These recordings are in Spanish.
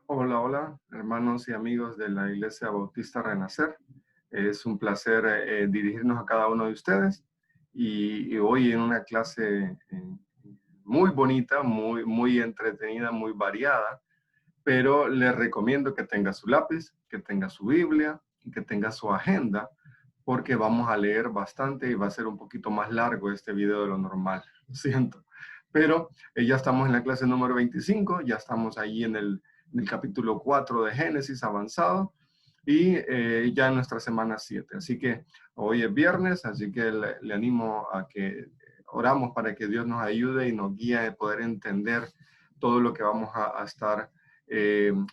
Hola, hola, hermanos y amigos de la Iglesia Bautista Renacer. Es un placer dirigirnos a cada uno de ustedes y hoy en una clase muy bonita, muy entretenida, muy variada, pero les recomiendo que tenga su lápiz, que tenga su Biblia y que tenga su agenda, porque vamos a leer bastante y va a ser un poquito más largo este video de lo normal, lo siento. Pero ya estamos en la clase número 25, ya estamos ahí en el capítulo 4 de Génesis avanzado y ya en nuestra semana 7. Así que hoy es viernes, así que le animo a que oramos para que Dios nos ayude y nos guíe a poder entender todo lo que vamos a estar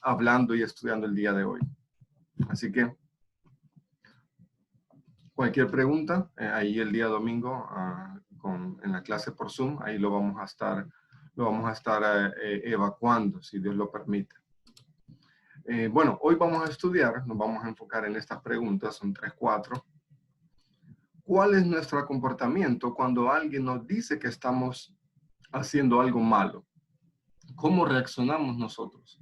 hablando y estudiando el día de hoy. Así que cualquier pregunta, ahí el día domingo en la clase por Zoom, ahí lo vamos a estar evacuando, si Dios lo permite. Bueno, hoy vamos a estudiar, nos vamos a enfocar en estas preguntas, son 3, 4. ¿Cuál es nuestro comportamiento cuando alguien nos dice que estamos haciendo algo malo? ¿Cómo reaccionamos nosotros?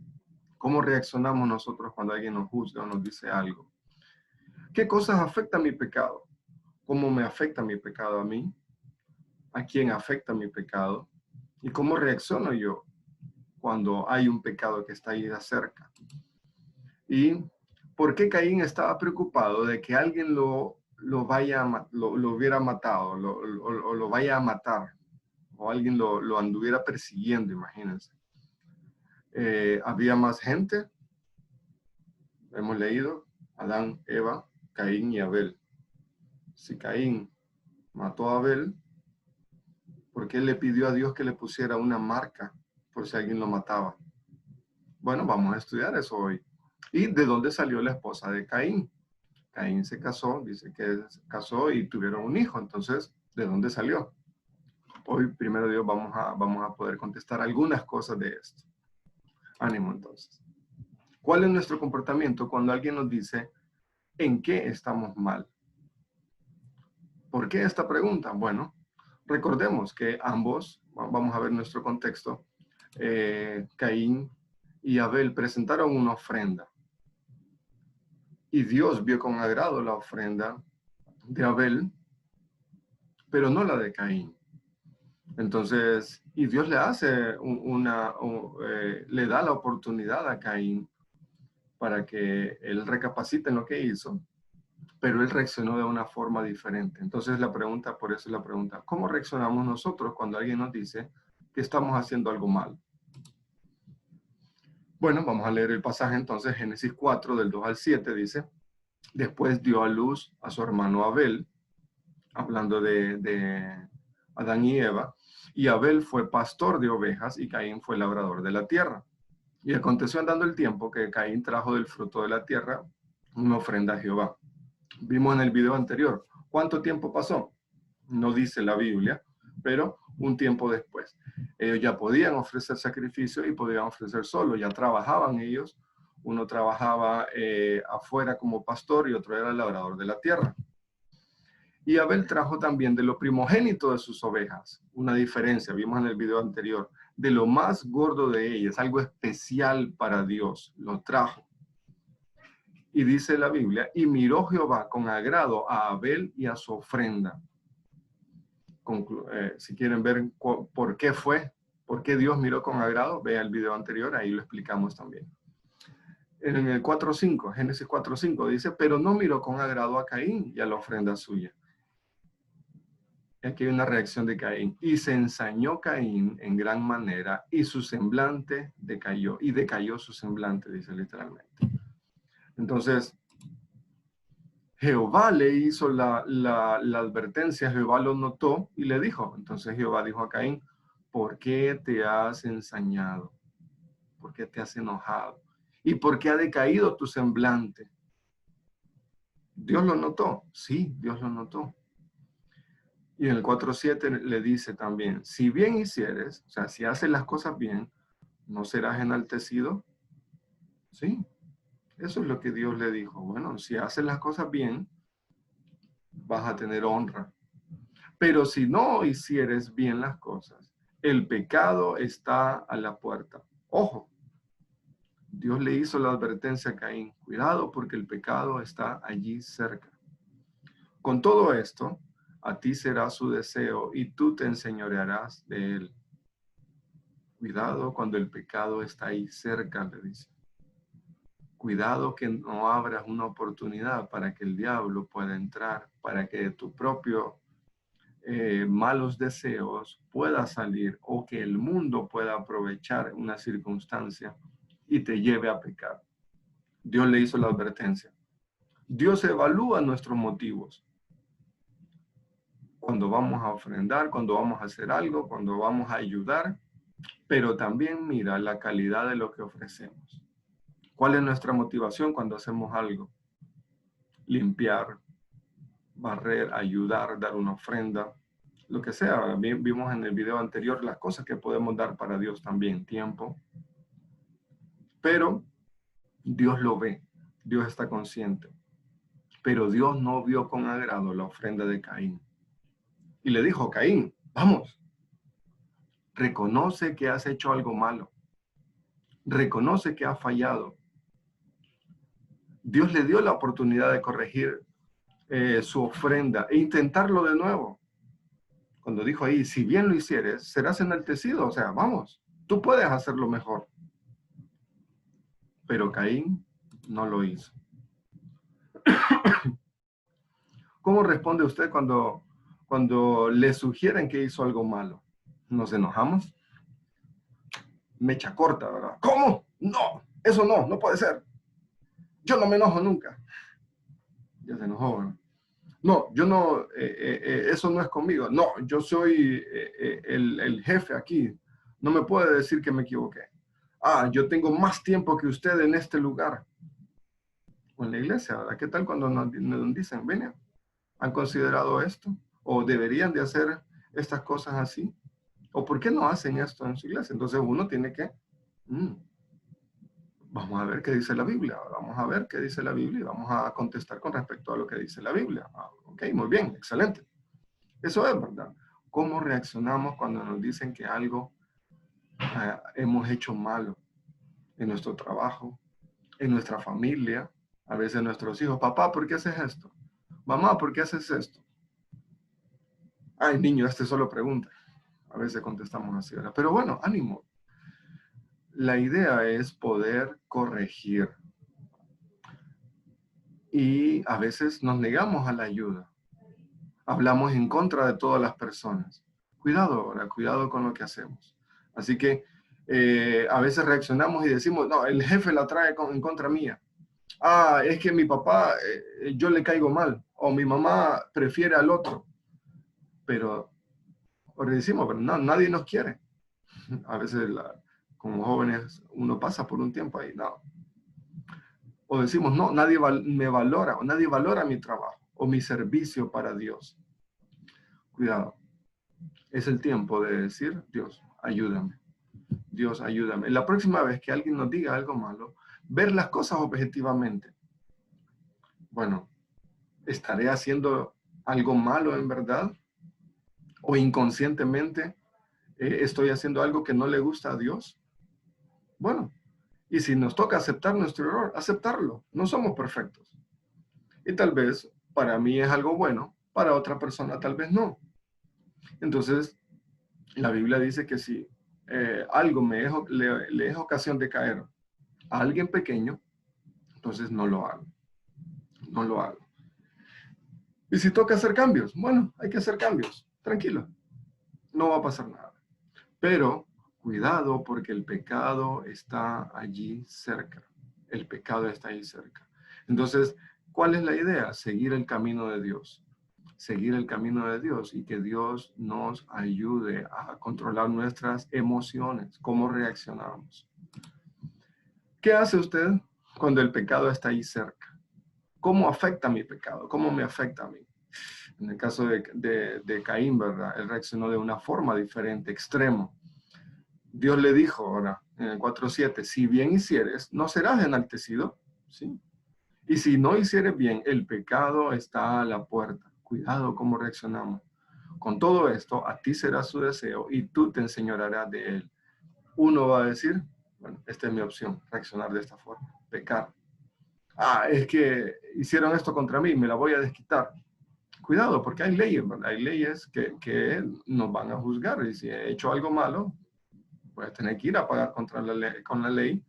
¿Cómo reaccionamos nosotros cuando alguien nos juzga o nos dice algo? ¿Qué cosas afectan mi pecado? ¿Cómo me afecta mi pecado a mí? ¿A quién afecta mi pecado? ¿Y cómo reacciono yo cuando hay un pecado que está ahí de cerca? ¿Y por qué Caín estaba preocupado de que alguien lo hubiera matado o lo vaya a matar? O alguien lo anduviera persiguiendo, imagínense. Había más gente. Hemos leído Adán, Eva, Caín y Abel. Si Caín mató a Abel, ¿por qué le pidió a Dios que le pusiera una marca por si alguien lo mataba? Bueno, vamos a estudiar eso hoy. ¿Y de dónde salió la esposa de Caín? Caín se casó, dice que se casó y tuvieron un hijo. Entonces, ¿de dónde salió? Hoy, primero Dios, vamos a poder contestar algunas cosas de esto. Ánimo, entonces. ¿Cuál es nuestro comportamiento cuando alguien nos dice en qué estamos mal? ¿Por qué esta pregunta? Bueno, recordemos que ambos, vamos a ver nuestro contexto, Caín y Abel presentaron una ofrenda. Y Dios vio con agrado la ofrenda de Abel, pero no la de Caín. Entonces, y Dios le hace le da la oportunidad a Caín para que él recapacite en lo que hizo, pero él reaccionó de una forma diferente. Entonces la pregunta, por eso es la pregunta, ¿cómo reaccionamos nosotros cuando alguien nos dice que estamos haciendo algo mal? Bueno, vamos a leer el pasaje entonces, Génesis 4, del 2 al 7, dice, después dio a luz a su hermano Abel, hablando de Adán y Eva, y Abel fue pastor de ovejas y Caín fue labrador de la tierra. Y aconteció andando el tiempo que Caín trajo del fruto de la tierra una ofrenda a Jehová. Vimos en el video anterior, ¿cuánto tiempo pasó? No dice la Biblia, pero un tiempo después. Ellos ya podían ofrecer sacrificio y podían ofrecer solo, ya trabajaban ellos. Uno trabajaba afuera como pastor y otro era el labrador de la tierra. Y Abel trajo también de lo primogénito de sus ovejas, una diferencia, vimos en el video anterior, de lo más gordo de ellas, algo especial para Dios, lo trajo. Y dice la Biblia, y miró Jehová con agrado a Abel y a su ofrenda. Si quieren ver por qué fue, por qué Dios miró con agrado, vea el video anterior, ahí lo explicamos también. En el 4.5, Génesis 4.5 dice, pero no miró con agrado a Caín y a la ofrenda suya. Aquí hay una reacción de Caín. Y se ensañó Caín en gran manera y su semblante decayó. Y decayó su semblante, dice literalmente. Entonces, Jehová le hizo la advertencia, Jehová lo notó y le dijo. Entonces Jehová dijo a Caín, ¿por qué te has ensañado? ¿Por qué te has enojado? ¿Y por qué ha decaído tu semblante? ¿Dios lo notó? Sí, Dios lo notó. Y en el 4.7 le dice también, si bien hicieres, o sea, si haces las cosas bien, ¿no serás enaltecido? Sí, eso es lo que Dios le dijo. Bueno, si haces las cosas bien, vas a tener honra. Pero si no hicieres bien las cosas, el pecado está a la puerta. Ojo, Dios le hizo la advertencia a Caín, cuidado porque el pecado está allí cerca. Con todo esto, a ti será su deseo y tú te enseñorearás de él. Cuidado cuando el pecado está ahí cerca, le dice. Cuidado que no abras una oportunidad para que el diablo pueda entrar, para que de tu propio malos deseos pueda salir o que el mundo pueda aprovechar una circunstancia y te lleve a pecar. Dios le hizo la advertencia. Dios evalúa nuestros motivos. Cuando vamos a ofrendar, cuando vamos a hacer algo, cuando vamos a ayudar, pero también mira la calidad de lo que ofrecemos. ¿Cuál es nuestra motivación cuando hacemos algo? Limpiar, barrer, ayudar, dar una ofrenda, lo que sea. Vimos en el video anterior las cosas que podemos dar para Dios también, tiempo. Pero Dios lo ve, Dios está consciente. Pero Dios no vio con agrado la ofrenda de Caín. Y le dijo, Caín, vamos, reconoce que has hecho algo malo. Reconoce que has fallado. Dios le dio la oportunidad de corregir su ofrenda e intentarlo de nuevo. Cuando dijo ahí, si bien lo hicieres, serás enaltecido. O sea, vamos, tú puedes hacerlo mejor. Pero Caín no lo hizo. ¿Cómo responde usted cuando le sugieren que hizo algo malo? ¿Nos enojamos? Mecha corta, ¿verdad? ¿Cómo? No, eso no puede ser. Yo no me enojo nunca. Ya se enojó, ¿verdad? No, yo no, eso no es conmigo. No, yo soy el jefe aquí. No me puede decir que me equivoqué. Ah, yo tengo más tiempo que usted en este lugar. O en la iglesia, ¿verdad? ¿Qué tal cuando nos dicen, ven, han considerado esto? ¿O deberían de hacer estas cosas así? ¿O por qué no hacen esto en su iglesia? Entonces uno tiene que, vamos a ver qué dice la Biblia, vamos a ver qué dice la Biblia y vamos a contestar con respecto a lo que dice la Biblia. Ok, muy bien, excelente. Eso es verdad. ¿Cómo reaccionamos cuando nos dicen que algo hemos hecho malo en nuestro trabajo, en nuestra familia, a veces nuestros hijos? Papá, ¿por qué haces esto? Mamá, ¿por qué haces esto? Ay, niño, solo pregunta. A veces contestamos así, ¿verdad? Pero bueno, ánimo. La idea es poder corregir. Y a veces nos negamos a la ayuda. Hablamos en contra de todas las personas. Cuidado ahora, cuidado con lo que hacemos. Así que a veces reaccionamos y decimos, no, el jefe la trae en contra mía. Ah, es que mi papá, yo le caigo mal. O mi mamá prefiere al otro. Pero, o decimos, pero no, nadie nos quiere. A veces como jóvenes uno pasa por un tiempo ahí, no. O decimos, no, nadie me valora, o nadie valora mi trabajo, o mi servicio para Dios. Cuidado. Es el tiempo de decir, Dios, ayúdame. Dios, ayúdame. La próxima vez que alguien nos diga algo malo, ver las cosas objetivamente. Bueno, ¿estaré haciendo algo malo en verdad? ¿O inconscientemente estoy haciendo algo que no le gusta a Dios? Bueno, y si nos toca aceptar nuestro error, aceptarlo. No somos perfectos. Y tal vez para mí es algo bueno, para otra persona tal vez no. Entonces, la Biblia dice que si algo le es ocasión de caer a alguien pequeño, entonces no lo hago. No lo hago. Y si toca hacer cambios, bueno, hay que hacer cambios. Tranquilo. No va a pasar nada. Pero cuidado porque el pecado está allí cerca. El pecado está allí cerca. Entonces, ¿cuál es la idea? Seguir el camino de Dios. Seguir el camino de Dios y que Dios nos ayude a controlar nuestras emociones, cómo reaccionamos. ¿Qué hace usted cuando el pecado está ahí cerca? ¿Cómo afecta mi pecado? ¿Cómo me afecta a mí? En el caso de Caín, ¿verdad? Él reaccionó de una forma diferente, extremo. Dios le dijo ahora, en el 4:7, si bien hicieres, no serás enaltecido, ¿sí? Y si no hicieres bien, el pecado está a la puerta. Cuidado cómo reaccionamos. Con todo esto, a ti será su deseo y tú te enseñorearás de él. Uno va a decir, Bueno, esta es mi opción, reaccionar de esta forma, pecar. Es que hicieron esto contra mí, me la voy a desquitar. Cuidado, porque hay leyes, ¿verdad? Hay leyes que nos van a juzgar, y si he hecho algo malo, voy a tener que ir a pagar contra la ley, con la ley.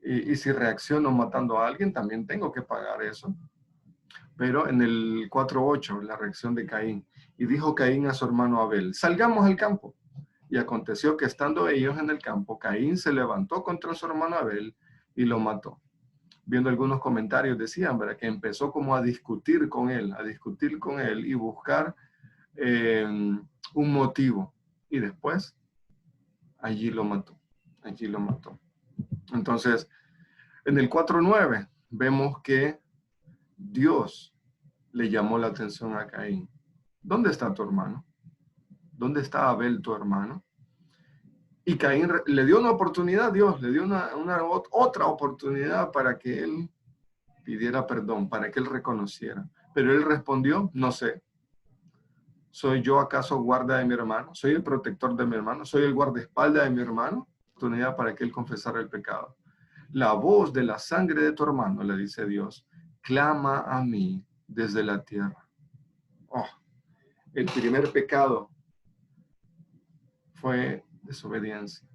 Y si reacciono matando a alguien, también tengo que pagar eso. Pero en el 4:8, la reacción de Caín. Y dijo Caín a su hermano Abel, salgamos al campo. Y aconteció que estando ellos en el campo, Caín se levantó contra su hermano Abel y lo mató. Viendo algunos comentarios decían, ¿verdad?, que empezó como a discutir con él y buscar un motivo. Y después, allí lo mató. Entonces, en el 4:9 vemos que Dios le llamó la atención a Caín. ¿Dónde está tu hermano? ¿Dónde está Abel, tu hermano? Y Caín le dio una oportunidad, Dios le dio otra oportunidad para que él pidiera perdón, para que él reconociera. Pero él respondió, no sé. ¿Soy yo acaso guarda de mi hermano? ¿Soy el protector de mi hermano? ¿Soy el guardaespaldas de mi hermano? Oportunidad para que él confesara el pecado. La voz de la sangre de tu hermano, le dice Dios, clama a mí desde la tierra. Oh, el primer pecado fue desobediencia.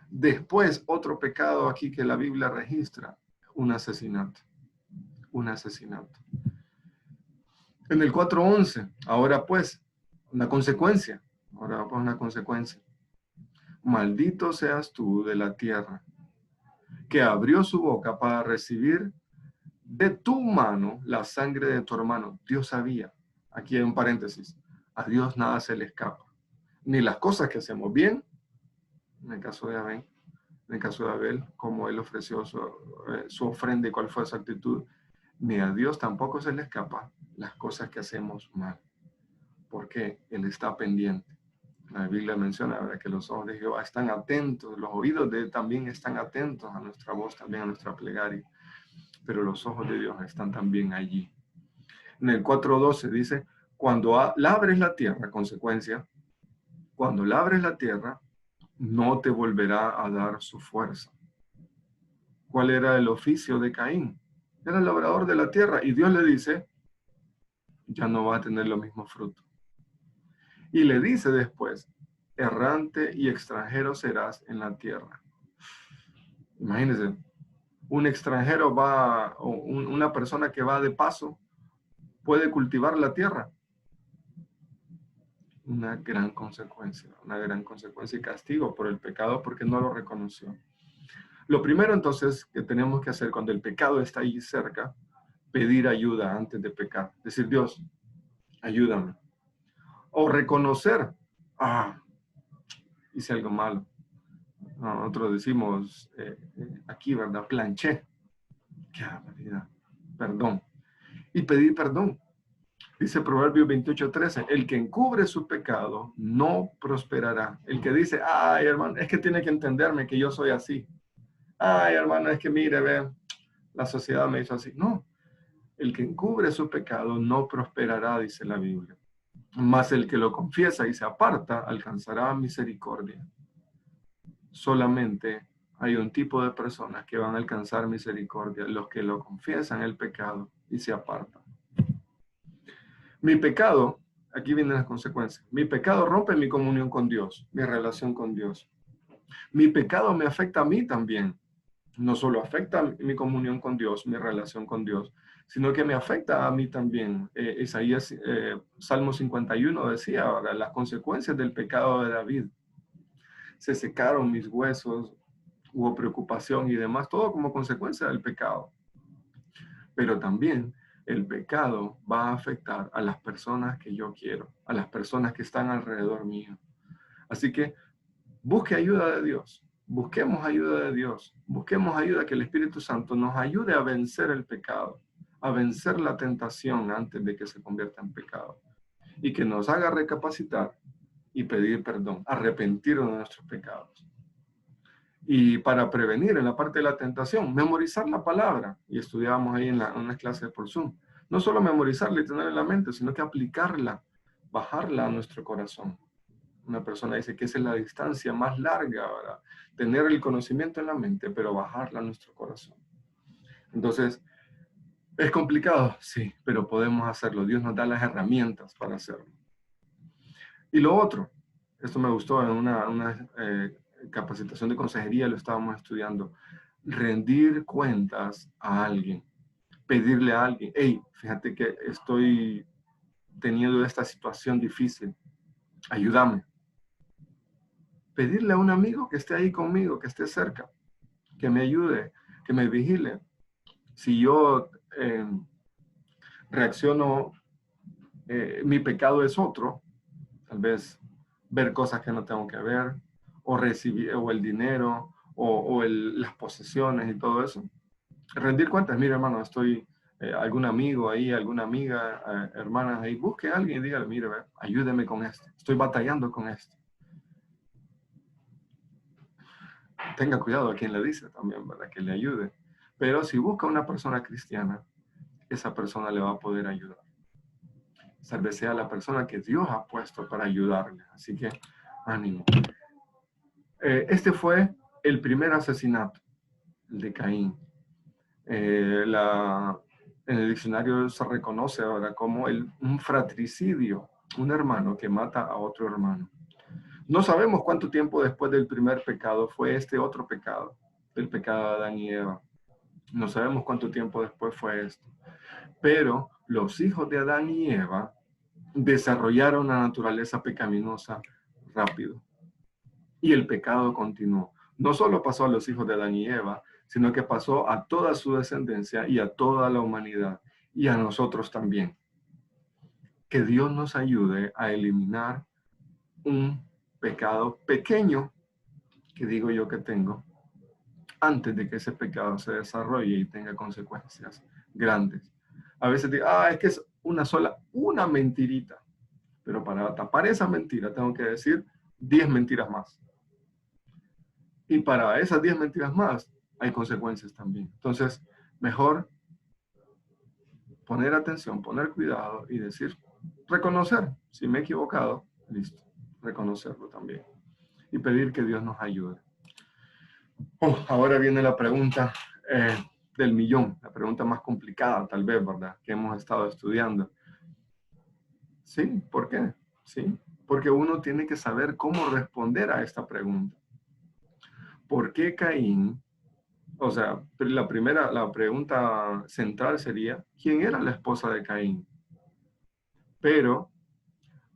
Después, otro pecado aquí que la Biblia registra, un asesinato. En el 4:11, ahora pues, una consecuencia. Maldito seas tú de la tierra, que abrió su boca para recibir de tu mano la sangre de tu hermano. Dios sabía, aquí hay un paréntesis, a Dios nada se le escapa. Ni las cosas que hacemos bien, en el caso de Abel, como él ofreció su ofrenda y cuál fue su actitud, ni a Dios tampoco se le escapa las cosas que hacemos mal, porque Él está pendiente. La Biblia menciona, ¿verdad?, que los ojos de Jehová están atentos, los oídos de Él también están atentos a nuestra voz, también a nuestra plegaria, pero los ojos de Dios están también allí. En el 4:12 dice, cuando labres la tierra, consecuencia, cuando labres la tierra, no te volverá a dar su fuerza. ¿Cuál era el oficio de Caín? Era el labrador de la tierra, y Dios le dice, ya no va a tener los mismos frutos. Y le dice después, errante y extranjero serás en la tierra. Imagínense, un extranjero una persona que va de paso, puede cultivar la tierra. Una gran consecuencia y castigo por el pecado porque no lo reconoció. Lo primero entonces que tenemos que hacer cuando el pecado está ahí cerca, pedir ayuda antes de pecar. Decir, Dios, ayúdame. O reconocer, hice algo malo. Nosotros decimos aquí, ¿verdad? Planché. Qué barbaridad. Perdón. Y pedir perdón. Dice Proverbios 28:13, el que encubre su pecado no prosperará. El que dice, ay, hermano, es que tiene que entenderme que yo soy así. Ay, hermano, es que mire, ve, la sociedad me hizo así. No, el que encubre su pecado no prosperará, dice la Biblia. Mas el que lo confiesa y se aparta alcanzará misericordia. Solamente hay un tipo de personas que van a alcanzar misericordia, los que lo confiesan el pecado y se apartan. Mi pecado, aquí vienen las consecuencias, mi pecado rompe mi comunión con Dios, mi relación con Dios. Mi pecado me afecta a mí también. No solo afecta mi comunión con Dios, mi relación con Dios, sino que me afecta a mí también. Isaías, Salmo 51 decía, ahora, las consecuencias del pecado de David. Se secaron mis huesos, hubo preocupación y demás, todo como consecuencia del pecado. Pero también el pecado va a afectar a las personas que yo quiero, a las personas que están alrededor mío. Así que busque ayuda de Dios, busquemos ayuda de Dios, busquemos ayuda que el Espíritu Santo nos ayude a vencer el pecado, a vencer la tentación antes de que se convierta en pecado y que nos haga recapacitar y pedir perdón, arrepentirnos de nuestros pecados. Y para prevenir en la parte de la tentación, memorizar la palabra. Y estudiábamos ahí en unas clases por Zoom. No solo memorizarla y tenerla en la mente, sino que aplicarla, bajarla a nuestro corazón. Una persona dice que esa es la distancia más larga, ¿verdad? Tener el conocimiento en la mente, pero bajarla a nuestro corazón. Entonces, ¿es complicado? Sí, pero podemos hacerlo. Dios nos da las herramientas para hacerlo. Y lo otro, esto me gustó en una capacitación de consejería, lo estábamos estudiando, rendir cuentas a alguien, pedirle a alguien, hey, fíjate que estoy teniendo esta situación difícil, ayúdame. Pedirle a un amigo que esté ahí conmigo, que esté cerca, que me ayude, que me vigile. Si yo reacciono, mi pecado es otro, tal vez ver cosas que no tengo que ver, o recibir, o el dinero, o las posesiones y todo eso. Rendir cuentas, mire hermano, estoy, algún amigo ahí, alguna amiga, hermanas ahí, busque a alguien y dígale, mire, ayúdeme con esto, estoy batallando con esto. Tenga cuidado a quien le dice también, ¿verdad? Que le ayude. Pero si busca una persona cristiana, esa persona le va a poder ayudar. Tal vez sea la persona que Dios ha puesto para ayudarle. Así que, ánimo. Este fue el primer asesinato, el de Caín. En el diccionario se reconoce ahora como un fratricidio, un hermano que mata a otro hermano. No sabemos cuánto tiempo después del primer pecado fue este otro pecado, el pecado de Adán y Eva. No sabemos cuánto tiempo después fue esto. Pero los hijos de Adán y Eva desarrollaron la naturaleza pecaminosa rápido. Y el pecado continuó. No solo pasó a los hijos de Adán y Eva, sino que pasó a toda su descendencia y a toda la humanidad y a nosotros también. Que Dios nos ayude a eliminar un pecado pequeño, que digo yo que tengo, antes de que ese pecado se desarrolle y tenga consecuencias grandes. A veces digo, es que es una mentirita. Pero para tapar esa mentira tengo que decir 10 mentiras más. Y para esas 10 mentiras más hay consecuencias también. Entonces, mejor poner atención, poner cuidado y decir, reconocer, si me he equivocado, listo, reconocerlo también. Y pedir que Dios nos ayude. Ahora viene la pregunta del millón, la pregunta más complicada tal vez, ¿verdad? Que hemos estado estudiando. Sí, ¿por qué? Sí, porque uno tiene que saber cómo responder a esta pregunta. ¿Por qué Caín? O sea, la pregunta central sería, ¿quién era la esposa de Caín? Pero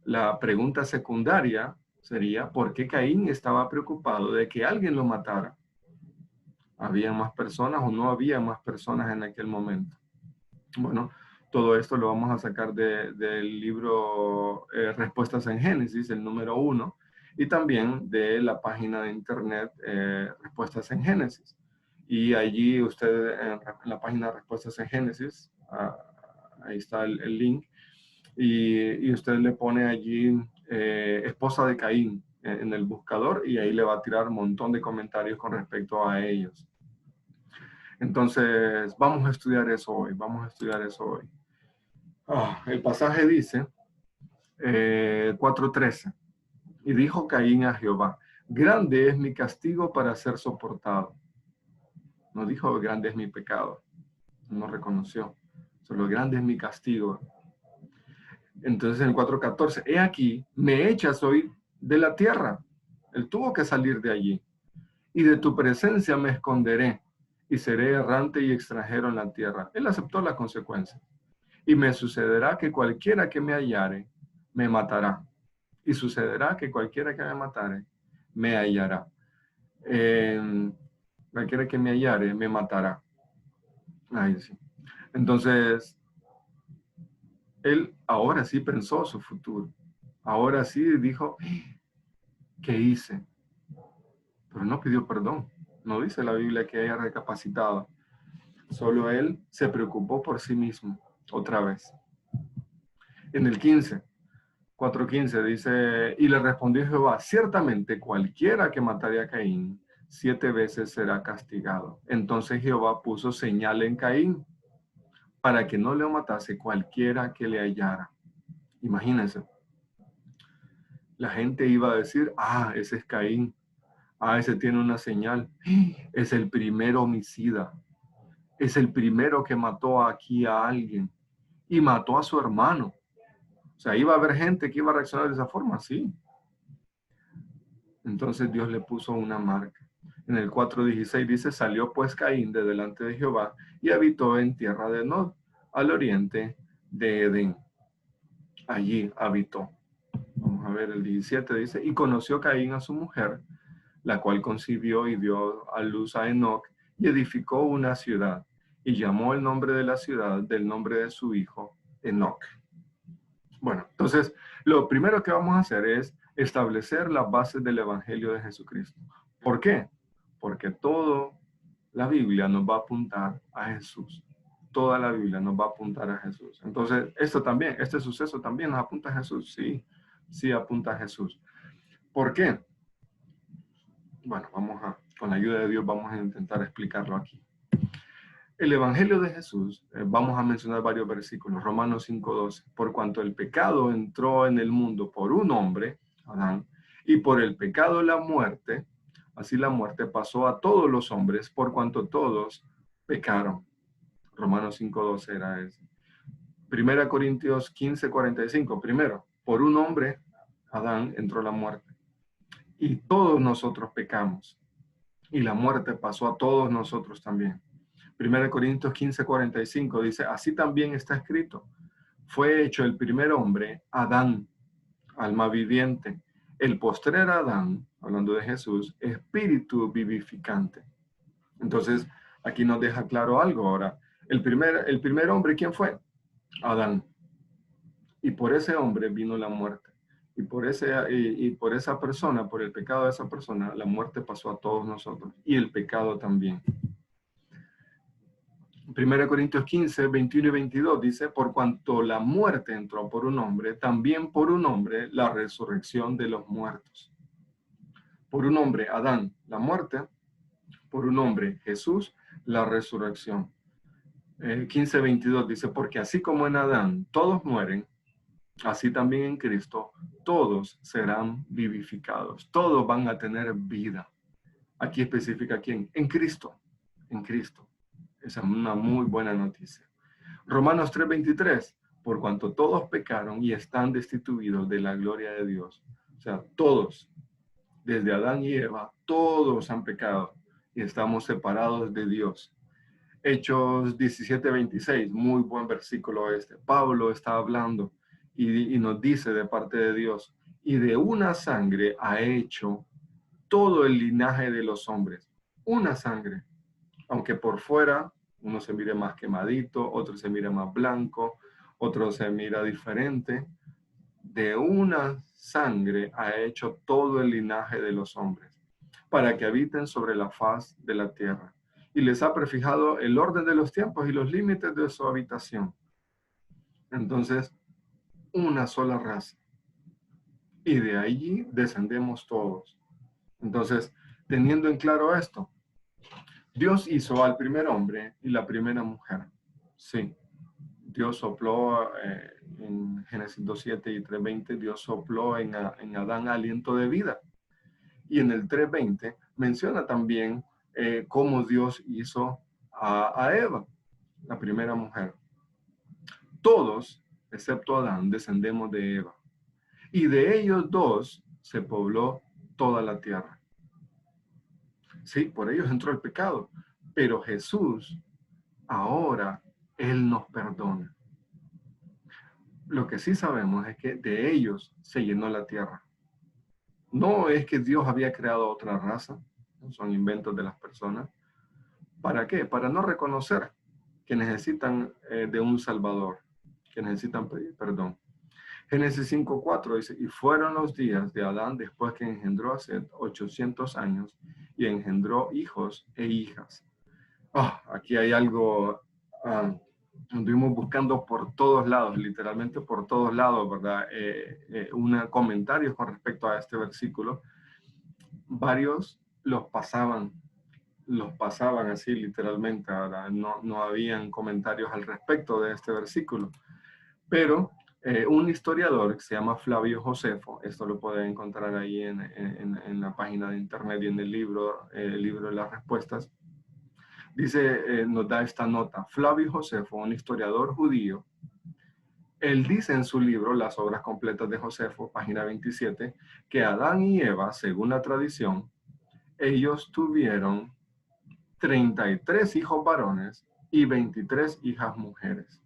la pregunta secundaria sería, ¿por qué Caín estaba preocupado de que alguien lo matara? ¿Había más personas o no había más personas en aquel momento? Bueno, todo esto lo vamos a sacar del libro Respuestas en Génesis, el número 1, y también de la página de internet Respuestas en Génesis. Y allí usted, en la página de Respuestas en Génesis, ahí está el link, y usted le pone allí esposa de Caín en el buscador y ahí le va a tirar un montón de comentarios con respecto a ellos. Entonces, vamos a estudiar eso hoy, el pasaje dice, 4:13, y dijo Caín a Jehová, grande es mi castigo para ser soportado. No dijo, grande es mi pecado, no reconoció, solo grande es mi castigo. Entonces en el 4:14, he aquí, me echas hoy de la tierra. Él tuvo que salir de allí. Y de tu presencia me esconderé, y seré errante y extranjero en la tierra. Él aceptó la consecuencia. Y me sucederá que cualquiera que me hallare, me matará. Y sucederá que cualquiera que me matare, me hallará. Cualquiera que me hallare, me matará. Ahí sí. Entonces, él ahora sí pensó su futuro. Ahora sí dijo, ¿qué hice? Pero no pidió perdón. No dice la Biblia que haya recapacitado. Solo él se preocupó por sí mismo, otra vez. En el 4:15 dice, y le respondió Jehová, ciertamente cualquiera que matare a Caín, 7 veces será castigado. Entonces Jehová puso señal en Caín para que no le matase cualquiera que le hallara. Imagínense. La gente iba a decir, ah, ese es Caín, ah, ese tiene una señal, es el primer homicida, es el primero que mató aquí a alguien y mató a su hermano. O sea, iba a haber gente que iba a reaccionar de esa forma, sí. Entonces Dios le puso una marca. En el 4:16 dice, salió pues Caín de delante de Jehová y habitó en tierra de Nod, al oriente de Edén. Allí habitó. Vamos a ver el 17, dice, y conoció Caín a su mujer, la cual concibió y dio a luz a Enoc y edificó una ciudad y llamó el nombre de la ciudad del nombre de su hijo, Enoc. Bueno, entonces lo primero que vamos a hacer es establecer las bases del Evangelio de Jesucristo. ¿Por qué? Porque toda la Biblia nos va a apuntar a Jesús. Toda la Biblia nos va a apuntar a Jesús. Entonces, esto también, este suceso también nos apunta a Jesús. Sí, sí apunta a Jesús. ¿Por qué? Bueno, con la ayuda de Dios, vamos a intentar explicarlo aquí. El Evangelio de Jesús, vamos a mencionar varios versículos, Romanos 5:12, por cuanto el pecado entró en el mundo por un hombre, Adán, y por el pecado la muerte, así la muerte pasó a todos los hombres, por cuanto todos pecaron. Romanos 5:12 era ese. 1 Corintios 15:45, primero, por un hombre, Adán, entró la muerte, y todos nosotros pecamos, y la muerte pasó a todos nosotros también. 1 Corintios 15:45 dice, así también está escrito, fue hecho el primer hombre, Adán, alma viviente, el postrer Adán, hablando de Jesús, espíritu vivificante. Entonces, aquí nos deja claro algo ahora. El primer hombre, ¿quién fue? Adán. Y por ese hombre vino la muerte. Y por esa persona, por el pecado de esa persona, la muerte pasó a todos nosotros. Y el pecado también. 1 Corintios 15, 21 y 22 dice, por cuanto la muerte entró por un hombre, también por un hombre la resurrección de los muertos. Por un hombre, Adán, la muerte, por un hombre, Jesús, la resurrección. 15, 22 dice, porque así como en Adán todos mueren, así también en Cristo todos serán vivificados, todos van a tener vida. Aquí especifica quién, en Cristo, en Cristo. Esa es una muy buena noticia. Romanos 3:23, por cuanto todos pecaron y están destituidos de la gloria de Dios. O sea, todos, desde Adán y Eva, todos han pecado y estamos separados de Dios. Hechos 17:26, muy buen versículo este. Pablo está hablando y nos dice de parte de Dios, y de una sangre ha hecho todo el linaje de los hombres. Una sangre, aunque por fuera uno se mire más quemadito, otro se mira más blanco, otro se mira diferente. De una sangre ha hecho todo el linaje de los hombres, para que habiten sobre la faz de la tierra. Y les ha prefijado el orden de los tiempos y los límites de su habitación. Entonces, una sola raza. Y de allí descendemos todos. Entonces, teniendo en claro esto, Dios hizo al primer hombre y la primera mujer. Sí, Dios sopló en Génesis 2:7 y 3:20, Dios sopló en Adán aliento de vida. Y en el 3:20 menciona también cómo Dios hizo a Eva, la primera mujer. Todos, excepto Adán, descendemos de Eva. Y de ellos dos se pobló toda la tierra. Sí, por ellos entró el pecado. Pero Jesús, ahora, Él nos perdona. Lo que sí sabemos es que de ellos se llenó la tierra. No es que Dios había creado otra raza, son inventos de las personas. ¿Para qué? Para no reconocer que necesitan de un Salvador, que necesitan pedir perdón. Génesis 5:4 dice, y fueron los días de Adán después que engendró a Set 800 años y engendró hijos e hijas. Aquí hay algo, anduvimos buscando por todos lados, literalmente por todos lados, ¿verdad? Comentarios con respecto a este versículo. Varios los pasaban así literalmente, ¿verdad? No habían comentarios al respecto de este versículo. Pero un historiador que se llama Flavio Josefo, esto lo pueden encontrar ahí en la página de internet y en el libro de las respuestas, dice, nos da esta nota. Flavio Josefo, un historiador judío, él dice en su libro, Las obras completas de Josefo, página 27, que Adán y Eva, según la tradición, ellos tuvieron 33 hijos varones y 23 hijas mujeres.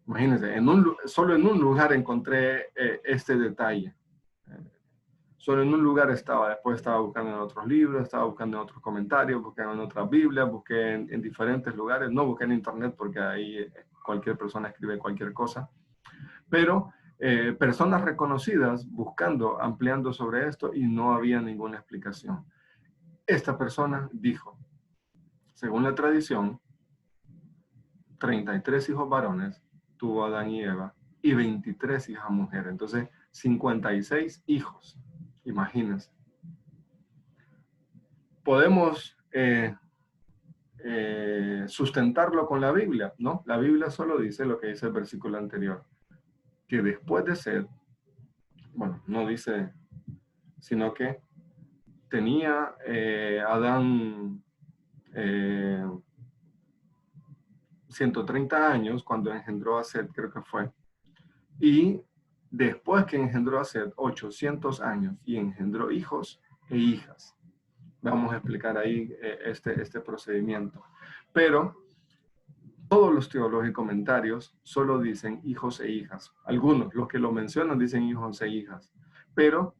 Imagínense, solo en un lugar encontré este detalle. Solo en un lugar estaba, después estaba buscando en otros libros, estaba buscando en otros comentarios, busqué en otras Biblias, busqué en diferentes lugares, no busqué en internet porque ahí cualquier persona escribe cualquier cosa, pero personas reconocidas buscando, ampliando sobre esto y no había ninguna explicación. Esta persona dijo, según la tradición, 33 hijos varones tuvo Adán y Eva y 23 hijas mujeres. Entonces, 56 hijos. Imagínense. Podemos sustentarlo con la Biblia, ¿no? La Biblia solo dice lo que dice el versículo anterior, que después de Set, bueno, no dice, sino que tenía Adán 130 años cuando engendró a Set, creo que fue. Y después que engendró a Set, 800 años y engendró hijos e hijas. Vamos a explicar ahí este procedimiento. Pero todos los teólogos y comentarios solo dicen hijos e hijas. Algunos, los que lo mencionan, dicen hijos e hijas. Pero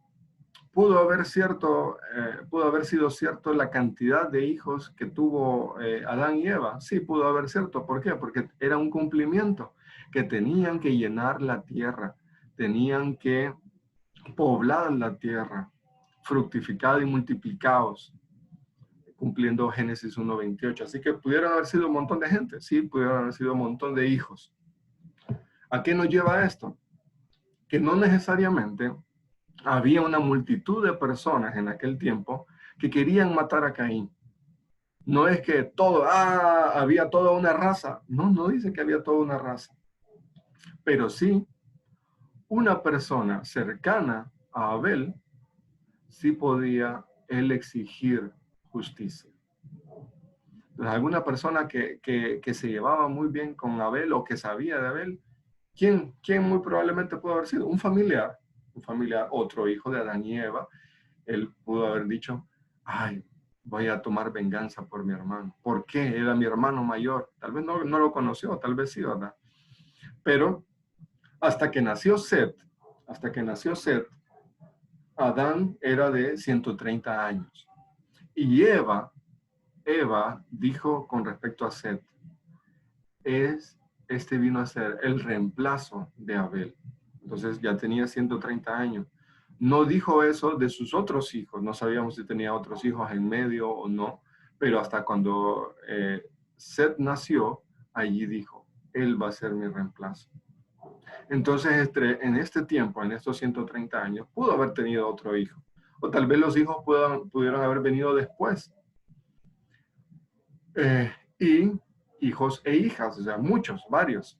pudo haber sido cierto la cantidad de hijos que tuvo Adán y Eva. Sí, pudo haber cierto. ¿Por qué? Porque era un cumplimiento que tenían que llenar la tierra, tenían que poblar la tierra, fructificad y multiplicaos, cumpliendo Génesis 1:28. Así que pudieron haber sido un montón de gente, sí, pudieron haber sido un montón de hijos. ¿A qué nos lleva esto? Que no necesariamente había una multitud de personas en aquel tiempo que querían matar a Caín. No es que había toda una raza. No, no dice que había toda una raza. Pero sí, una persona cercana a Abel, sí podía él exigir justicia. Entonces, alguna persona que se llevaba muy bien con Abel o que sabía de Abel, ¿quién muy probablemente pudo haber sido? Un familiar, otro hijo de Adán y Eva. Él pudo haber dicho, ay, voy a tomar venganza por mi hermano. ¿Por qué? Era mi hermano mayor. Tal vez no lo conoció, tal vez sí, ¿verdad? Pero hasta que nació Set, Adán era de 130 años. Y Eva dijo con respecto a Set, este vino a ser el reemplazo de Abel. Entonces ya tenía 130 años. No dijo eso de sus otros hijos, no sabíamos si tenía otros hijos en medio o no, pero hasta cuando Set nació, allí dijo, él va a ser mi reemplazo. Entonces, en este tiempo, en estos 130 años, pudo haber tenido otro hijo. O tal vez los hijos pudieron haber venido después. Y hijos e hijas, o sea, muchos, varios.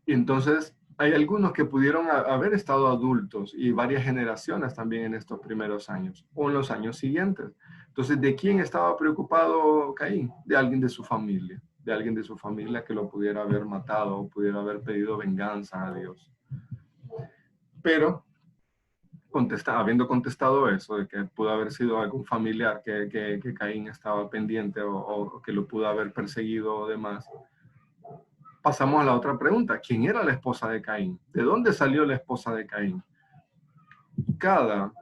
Y entonces hay algunos que pudieron haber estado adultos y varias generaciones también en estos primeros años o en los años siguientes. Entonces, ¿de quién estaba preocupado Caín? De alguien de su familia, que lo pudiera haber matado o pudiera haber pedido venganza a Dios. Pero, habiendo contestado eso, de que pudo haber sido algún familiar que Caín estaba pendiente o que lo pudo haber perseguido o demás, pasamos a la otra pregunta. ¿Quién era la esposa de Caín? ¿De dónde salió la esposa de Caín? Cada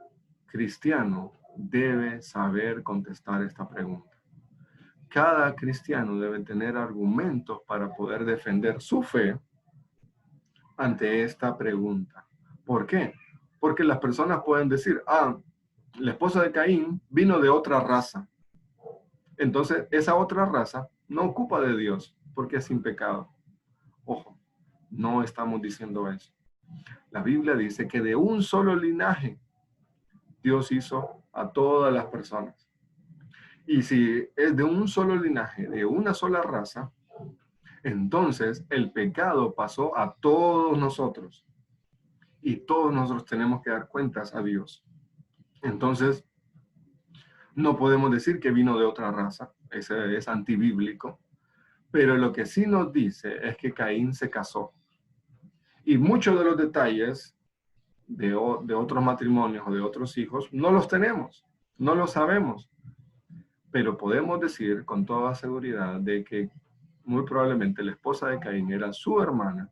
cristiano debe saber contestar esta pregunta. Cada cristiano debe tener argumentos para poder defender su fe ante esta pregunta. ¿Por qué? Porque las personas pueden decir, la esposa de Caín vino de otra raza. Entonces, esa otra raza no ocupa de Dios porque es sin pecado. Ojo, no estamos diciendo eso. La Biblia dice que de un solo linaje Dios hizo a todas las personas. Y si es de un solo linaje, de una sola raza, Entonces el pecado pasó a todos nosotros y todos nosotros tenemos que dar cuentas a Dios. Entonces no podemos decir que vino de otra raza, ese es antibíblico, pero lo que sí nos dice es que Caín se casó. Y muchos de los detalles de otros matrimonios o de otros hijos no los tenemos, no los sabemos, pero podemos decir con toda seguridad de que muy probablemente la esposa de Caín era su hermana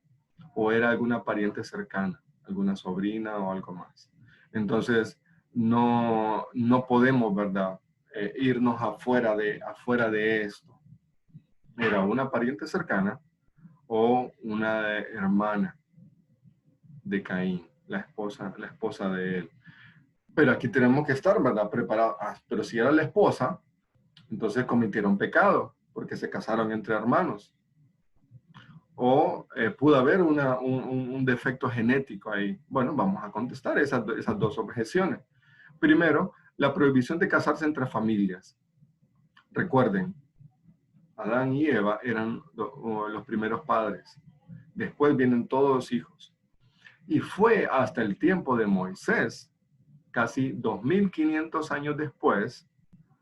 o era alguna pariente cercana, alguna sobrina o algo más. Entonces, no podemos, ¿verdad? Irnos afuera de esto. Era una pariente cercana o una hermana de Caín, la esposa de él. Pero aquí tenemos que estar, ¿verdad? Preparados. Pero si era la esposa, entonces cometieron pecado, porque se casaron entre hermanos. O pudo haber un defecto genético ahí. Bueno, vamos a contestar esas dos objeciones. Primero, la prohibición de casarse entre familias. Recuerden, Adán y Eva eran los primeros padres. Después vienen todos los hijos. Y fue hasta el tiempo de Moisés, casi 2500 años después,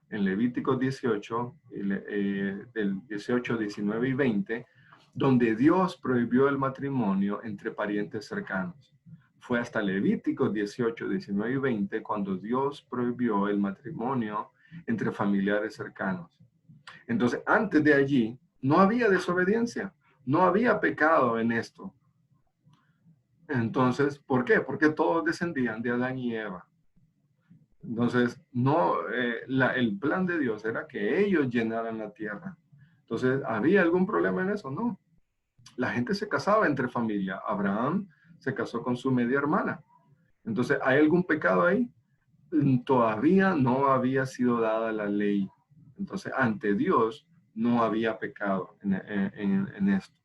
en Levíticos 18, del 18, 19 y 20, donde Dios prohibió el matrimonio entre parientes cercanos. Fue hasta Levíticos 18, 19 y 20 cuando Dios prohibió el matrimonio entre familiares cercanos. Entonces, antes de allí, no había desobediencia, no había pecado en esto. Entonces, ¿por qué? Porque todos descendían de Adán y Eva. Entonces, el plan de Dios era que ellos llenaran la tierra. Entonces, ¿había algún problema en eso? No. La gente se casaba entre familia. Abraham se casó con su media hermana. Entonces, ¿hay algún pecado ahí? Todavía no había sido dada la ley. Entonces, ante Dios no había pecado en esto.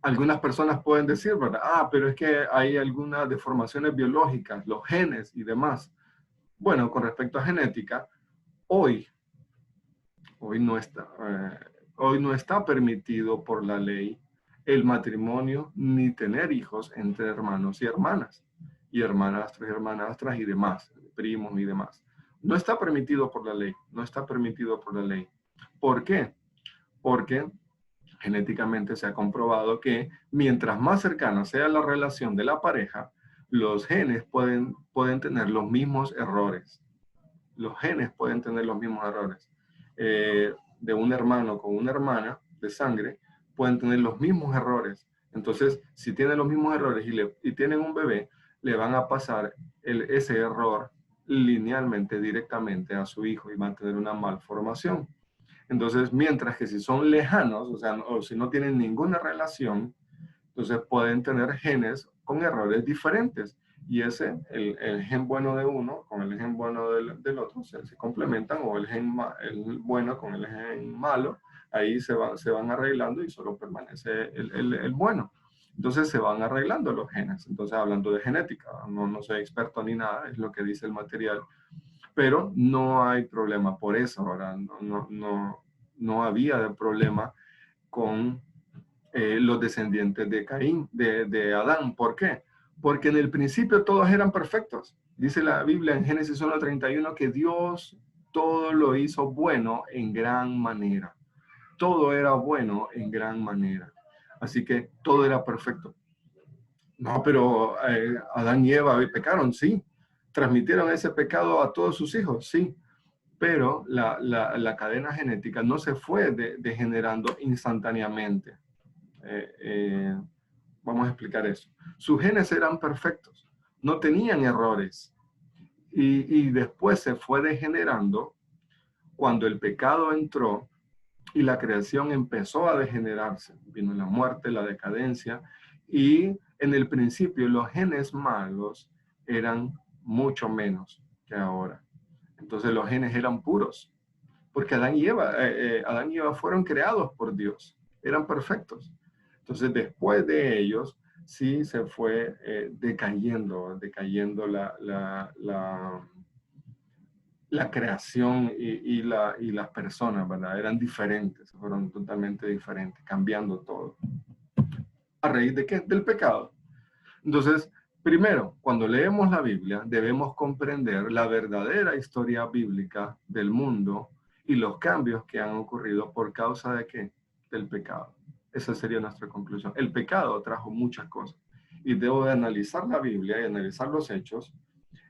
Algunas personas pueden decir, ¿verdad? Pero es que hay algunas deformaciones biológicas, los genes y demás. Bueno, con respecto a genética, hoy no está permitido por la ley el matrimonio ni tener hijos entre hermanos y hermanastras y demás, primos y demás. No está permitido por la ley, no está permitido por la ley. ¿Por qué? Porque genéticamente se ha comprobado que mientras más cercana sea la relación de la pareja, los genes pueden tener los mismos errores. Los genes pueden tener los mismos errores. De un hermano con una hermana de sangre, pueden tener los mismos errores. Entonces, si tienen los mismos errores y tienen un bebé, le van a pasar ese error linealmente, directamente a su hijo y van a tener una malformación. Entonces, mientras que si son lejanos, o si no tienen ninguna relación, entonces pueden tener genes con errores diferentes. Y el gen bueno de uno con el gen bueno del otro se complementan, o el bueno con el gen malo, ahí se van arreglando y solo permanece el bueno. Entonces se van arreglando los genes. Entonces, hablando de genética, no soy experto ni nada, es lo que dice el material, pero no hay problema por eso. Ahora, no había de problema con los descendientes de Caín, de Adán. ¿Por qué? Porque en el principio todos eran perfectos. Dice la Biblia en Génesis 1:31 que Dios todo lo hizo bueno en gran manera. Todo era bueno en gran manera. Así que todo era perfecto. No, pero Adán y Eva pecaron, sí. Transmitieron ese pecado a todos sus hijos, sí. Pero la cadena genética no se fue degenerando instantáneamente. Vamos a explicar eso. Sus genes eran perfectos, no tenían errores. Y después se fue degenerando cuando el pecado entró y la creación empezó a degenerarse. Vino la muerte, la decadencia, y en el principio los genes malos eran mucho menos que ahora. Entonces los genes eran puros, porque Adán y Eva fueron creados por Dios, eran perfectos. Entonces, después de ellos, sí se fue decayendo la creación y las personas, ¿verdad? Eran diferentes, fueron totalmente diferentes, cambiando todo. ¿A raíz de qué? Del pecado. Entonces, primero, cuando leemos la Biblia, debemos comprender la verdadera historia bíblica del mundo y los cambios que han ocurrido por causa de qué? Del pecado. Esa sería nuestra conclusión. El pecado trajo muchas cosas y debo de analizar la Biblia y analizar los hechos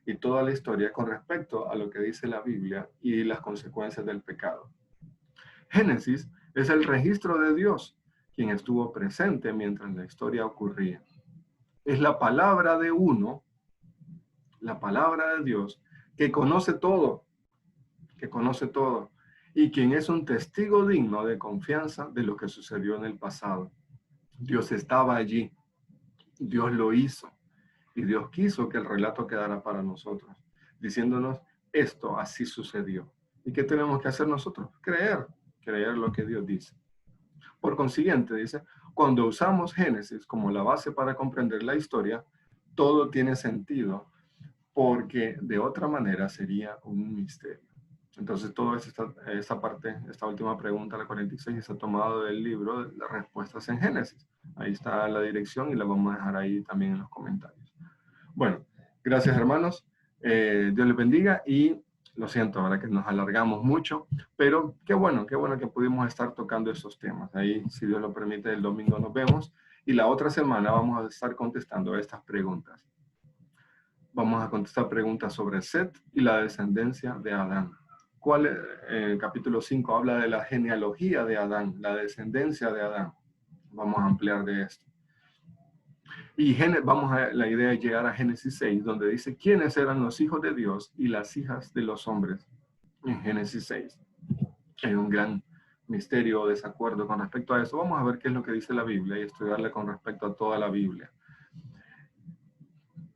y toda la historia con respecto a lo que dice la Biblia y las consecuencias del pecado. Génesis es el registro de Dios, quien estuvo presente mientras la historia ocurría. Es la palabra de uno, la palabra de Dios, que conoce todo, y quien es un testigo digno de confianza de lo que sucedió en el pasado. Dios estaba allí, Dios lo hizo, y Dios quiso que el relato quedara para nosotros, diciéndonos, esto así sucedió. ¿Y qué tenemos que hacer nosotros? Creer lo que Dios dice. Por consiguiente, dice, cuando usamos Génesis como la base para comprender la historia, todo tiene sentido, porque de otra manera sería un misterio. Entonces, toda esta parte, esta última pregunta, la 46, está tomado del libro de las respuestas en Génesis. Ahí está la dirección y la vamos a dejar ahí también en los comentarios. Bueno, gracias hermanos. Dios les bendiga y lo siento, ahora que nos alargamos mucho, pero qué bueno que pudimos estar tocando estos temas. Ahí, si Dios lo permite, el domingo nos vemos y la otra semana vamos a estar contestando estas preguntas. Vamos a contestar preguntas sobre Set y la descendencia de Adán. Capítulo 5 habla de la genealogía de Adán, la descendencia de Adán. Vamos a ampliar de esto. Y la idea es llegar a Génesis 6, donde dice quiénes eran los hijos de Dios y las hijas de los hombres. En Génesis 6. Hay un gran misterio o desacuerdo con respecto a eso. Vamos a ver qué es lo que dice la Biblia y estudiarle con respecto a toda la Biblia.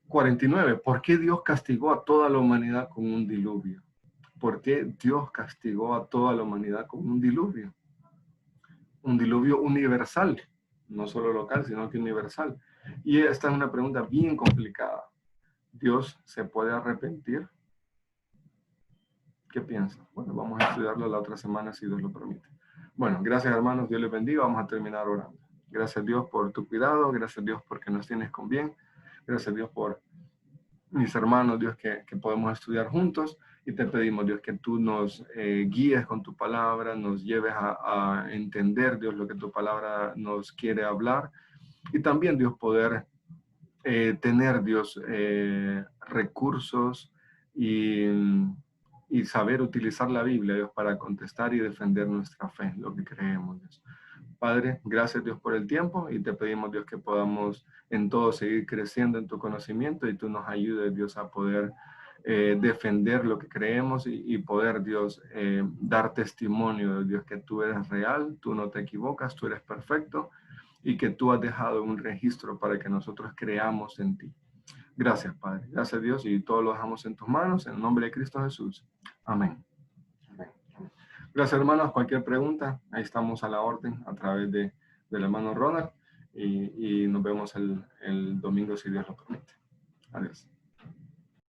49. ¿Por qué Dios castigó a toda la humanidad con un diluvio? ¿Por qué Dios castigó a toda la humanidad con un diluvio? Un diluvio universal, no solo local, sino que universal. Y esta es una pregunta bien complicada. ¿Dios se puede arrepentir? ¿Qué piensan? Bueno, vamos a estudiarlo la otra semana si Dios lo permite. Bueno, gracias hermanos, Dios les bendiga. Vamos a terminar orando. Gracias Dios por tu cuidado, gracias Dios porque nos tienes con bien. Gracias Dios por mis hermanos, Dios, que podemos estudiar juntos. Y te pedimos, Dios, que tú nos guíes con tu palabra, nos lleves a entender, Dios, lo que tu palabra nos quiere hablar. Y también, Dios, poder tener, Dios, recursos y saber utilizar la Biblia, Dios, para contestar y defender nuestra fe, lo que creemos, Dios. Padre, gracias, Dios, por el tiempo y te pedimos, Dios, que podamos en todo seguir creciendo en tu conocimiento y tú nos ayudes, Dios, a poder defender lo que creemos y poder, Dios, dar testimonio, Dios, que tú eres real, tú no te equivocas, tú eres perfecto y que tú has dejado un registro para que nosotros creamos en ti. Gracias, Padre. Gracias, Dios, y todo lo dejamos en tus manos, en el nombre de Cristo Jesús. Amén. Amén. Gracias, hermanos. Cualquier pregunta, ahí estamos a la orden a través del hermano Ronald y nos vemos el domingo si Dios lo permite. Adiós.